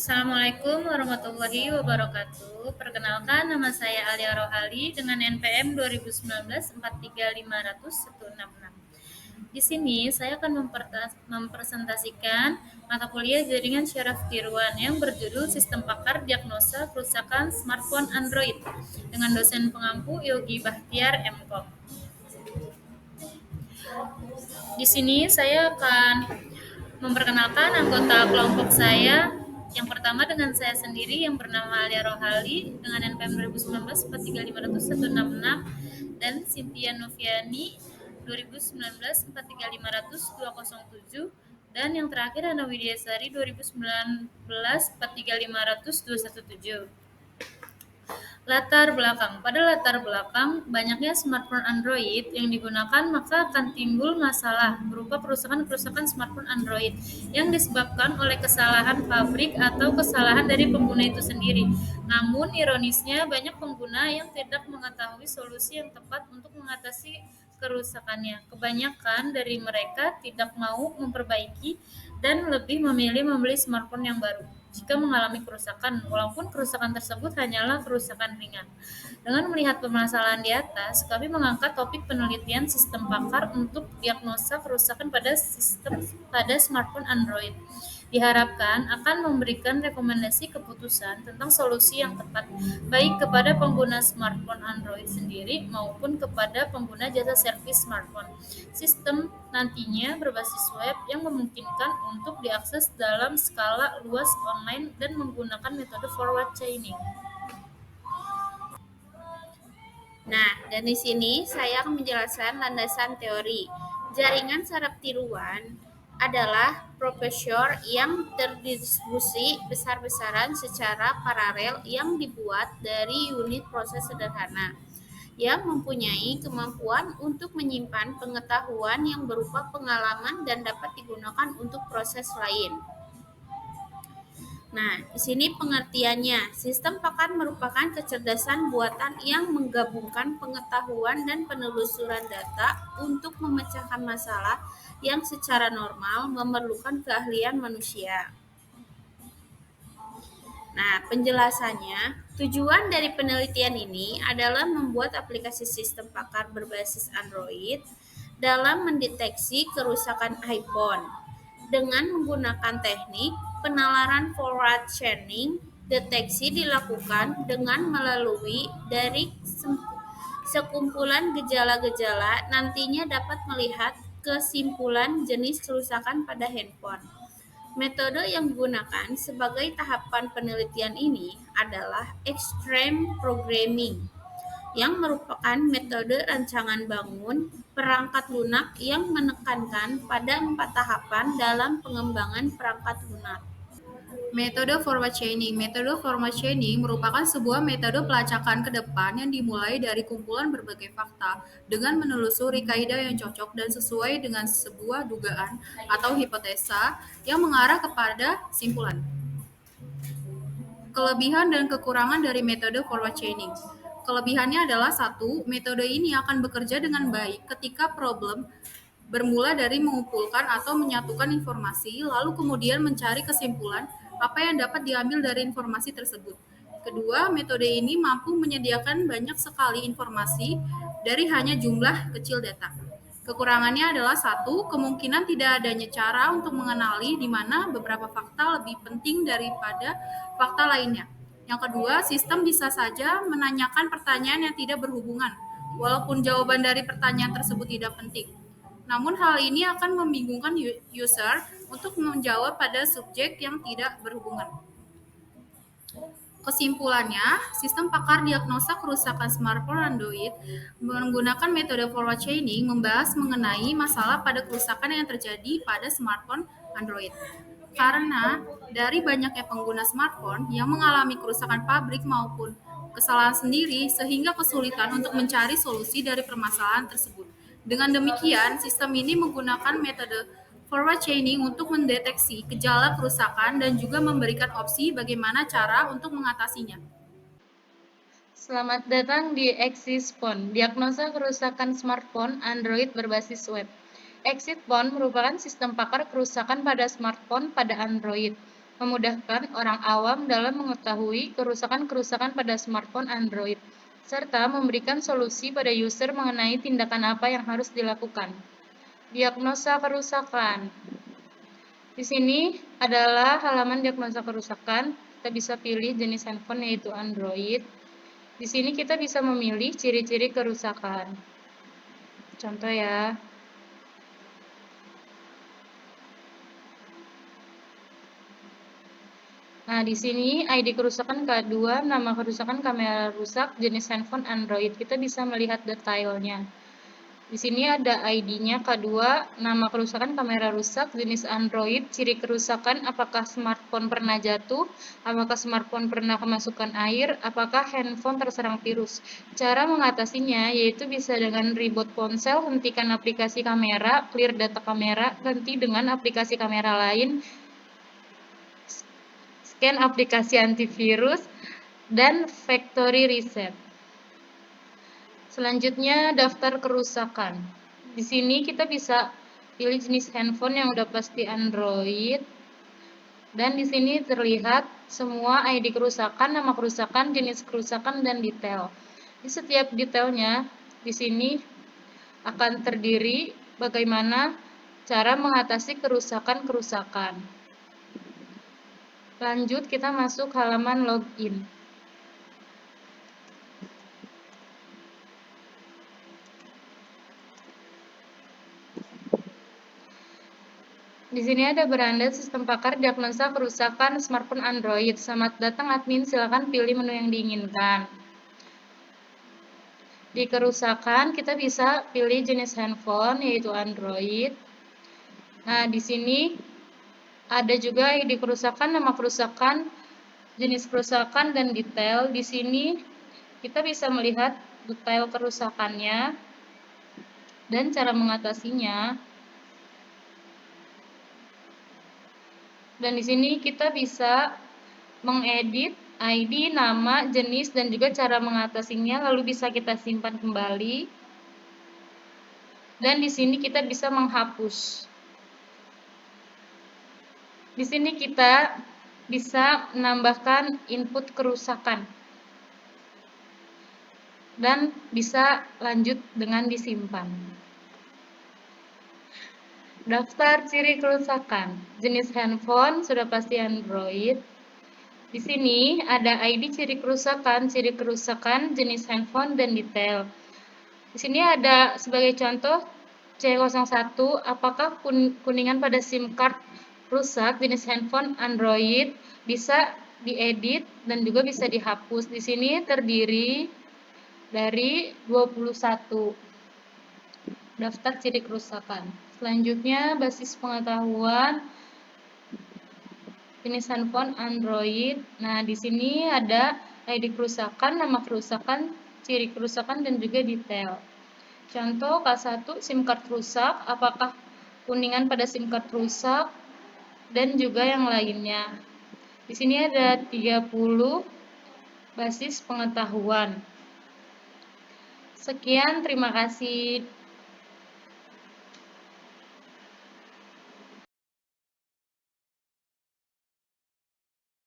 Assalamualaikum warahmatullahi wabarakatuh. Perkenalkan, nama saya Alia Rohali dengan NPM 2019 43500 166. Di sini saya akan mempresentasikan mata kuliah jaringan syaraf tiruan yang berjudul Sistem Pakar Diagnosa Kerusakan Smartphone Android dengan dosen pengampu Yogi Bahtiar MKOM. Di sini saya akan memperkenalkan anggota kelompok saya. Yang pertama dengan saya sendiri yang bernama Alia Rohali dengan NPM 2019 43500 dan Cynthia Noviani 2019 43500 dan yang terakhir Ana Widyasari 2019 43500 Latar belakang. Pada latar belakang banyaknya smartphone Android yang digunakan, maka akan timbul masalah berupa kerusakan-kerusakan smartphone Android yang disebabkan oleh kesalahan pabrik atau kesalahan dari pengguna itu sendiri. Namun ironisnya banyak pengguna yang tidak mengetahui solusi yang tepat untuk mengatasi kerusakannya. Kebanyakan dari mereka tidak mau memperbaiki dan lebih memilih membeli smartphone yang baru jika mengalami kerusakan, walaupun kerusakan tersebut hanyalah kerusakan ringan. Dengan melihat permasalahan di atas, kami mengangkat topik penelitian sistem pakar untuk diagnosa kerusakan pada smartphone Android. Diharapkan akan memberikan rekomendasi keputusan tentang solusi yang tepat, baik kepada pengguna smartphone Android sendiri maupun kepada pengguna jasa servis smartphone. Sistem nantinya berbasis web yang memungkinkan untuk diakses dalam skala luas online dan menggunakan metode forward chaining. Nah, dan di sini saya akan menjelaskan landasan teori. Jaringan saraf tiruan adalah profesor yang terdistribusi besar-besaran secara paralel yang dibuat dari unit proses sederhana yang mempunyai kemampuan untuk menyimpan pengetahuan yang berupa pengalaman dan dapat digunakan untuk proses lain. Nah, di sini pengertiannya, sistem pakar merupakan kecerdasan buatan yang menggabungkan pengetahuan dan penelusuran data untuk memecahkan masalah yang secara normal memerlukan keahlian manusia. Nah, penjelasannya, tujuan dari penelitian ini adalah membuat aplikasi sistem pakar berbasis Android dalam mendeteksi kerusakan iPhone dengan menggunakan teknik penalaran forward chaining. Deteksi dilakukan dengan melalui dari sekumpulan gejala-gejala, nantinya dapat melihat kesimpulan jenis kerusakan pada handphone. Metode yang digunakan sebagai tahapan penelitian ini adalah extreme programming, yang merupakan metode rancangan bangun perangkat lunak yang menekankan pada 4 tahapan dalam pengembangan perangkat lunak. Metode forward chaining. Metode forward chaining merupakan sebuah metode pelacakan ke depan yang dimulai dari kumpulan berbagai fakta dengan menelusuri kaidah yang cocok dan sesuai dengan sebuah dugaan atau hipotesa yang mengarah kepada simpulan. Kelebihan dan kekurangan dari metode forward chaining. Kelebihannya adalah satu, metode ini akan bekerja dengan baik ketika problem bermula dari mengumpulkan atau menyatukan informasi, lalu kemudian mencari kesimpulan apa yang dapat diambil dari informasi tersebut. Kedua, metode ini mampu menyediakan banyak sekali informasi dari hanya jumlah kecil data. Kekurangannya adalah satu, kemungkinan tidak adanya cara untuk mengenali di mana beberapa fakta lebih penting daripada fakta lainnya. Yang kedua, sistem bisa saja menanyakan pertanyaan yang tidak berhubungan, walaupun jawaban dari pertanyaan tersebut tidak penting. Namun hal ini akan membingungkan user untuk menjawab pada subjek yang tidak berhubungan. Kesimpulannya, sistem pakar diagnosa kerusakan smartphone Android menggunakan metode forward chaining membahas mengenai masalah pada kerusakan yang terjadi pada smartphone Android. Karena dari banyaknya pengguna smartphone yang mengalami kerusakan pabrik maupun kesalahan sendiri sehingga kesulitan untuk mencari solusi dari permasalahan tersebut. Dengan demikian, sistem ini menggunakan metode forward chaining untuk mendeteksi gejala kerusakan dan juga memberikan opsi bagaimana cara untuk mengatasinya. Selamat datang di ExitPhone, diagnosa kerusakan smartphone Android berbasis web. ExitPhone merupakan sistem pakar kerusakan pada smartphone pada Android. memudahkan orang awam dalam mengetahui kerusakan-kerusakan pada smartphone Android, serta memberikan solusi pada user mengenai tindakan apa yang harus dilakukan. Diagnosa kerusakan. Di sini adalah halaman diagnosa kerusakan. Kita bisa pilih jenis handphone yaitu Android. Di sini kita bisa memilih ciri-ciri kerusakan. Contoh ya. Nah, di sini ID kerusakan K2, nama kerusakan kamera rusak, jenis handphone Android. Kita bisa melihat detailnya. Di sini ada ID-nya K2, nama kerusakan kamera rusak, jenis Android, ciri kerusakan, apakah smartphone pernah jatuh, apakah smartphone pernah kemasukan air, apakah handphone terserang virus. Cara mengatasinya yaitu bisa dengan reboot ponsel, hentikan aplikasi kamera, clear data kamera, ganti dengan aplikasi kamera lain, scan aplikasi antivirus, dan factory reset. Selanjutnya, daftar kerusakan. Di sini kita bisa pilih jenis handphone yang udah pasti Android. Dan di sini terlihat semua ID kerusakan, nama kerusakan, jenis kerusakan, dan detail. Di setiap detailnya di sini akan terdiri bagaimana cara mengatasi kerusakan-kerusakan. Lanjut, kita masuk halaman login. Di sini ada beranda sistem pakar diagnosa kerusakan smartphone Android. Selamat datang admin, silakan pilih menu yang diinginkan. Di kerusakan kita bisa pilih jenis handphone yaitu Android. Nah, di sini ada juga ID kerusakan, nama kerusakan, jenis kerusakan, dan detail. Di sini kita bisa melihat detail kerusakannya dan cara mengatasinya. Dan di sini kita bisa mengedit ID, nama, jenis, dan juga cara mengatasinya, lalu bisa kita simpan kembali. Dan di sini kita bisa menghapus. Di sini kita bisa menambahkan input kerusakan. Dan bisa lanjut dengan disimpan. Daftar ciri kerusakan. Jenis handphone sudah pasti Android. Di sini ada ID ciri kerusakan, jenis handphone, dan detail. Di sini ada sebagai contoh C01, apakah kuningan pada SIM card rusak, jenis handphone Android, bisa diedit dan juga bisa dihapus. Di sini terdiri dari 21 daftar ciri kerusakan. Selanjutnya basis pengetahuan jenis handphone Android. Nah, di sini ada ID kerusakan, nama kerusakan, ciri kerusakan, dan juga detail. Contoh K1 SIM card rusak, apakah kuningan pada SIM card rusak, dan juga yang lainnya. Di sini ada 30 basis pengetahuan. Sekian, terima kasih.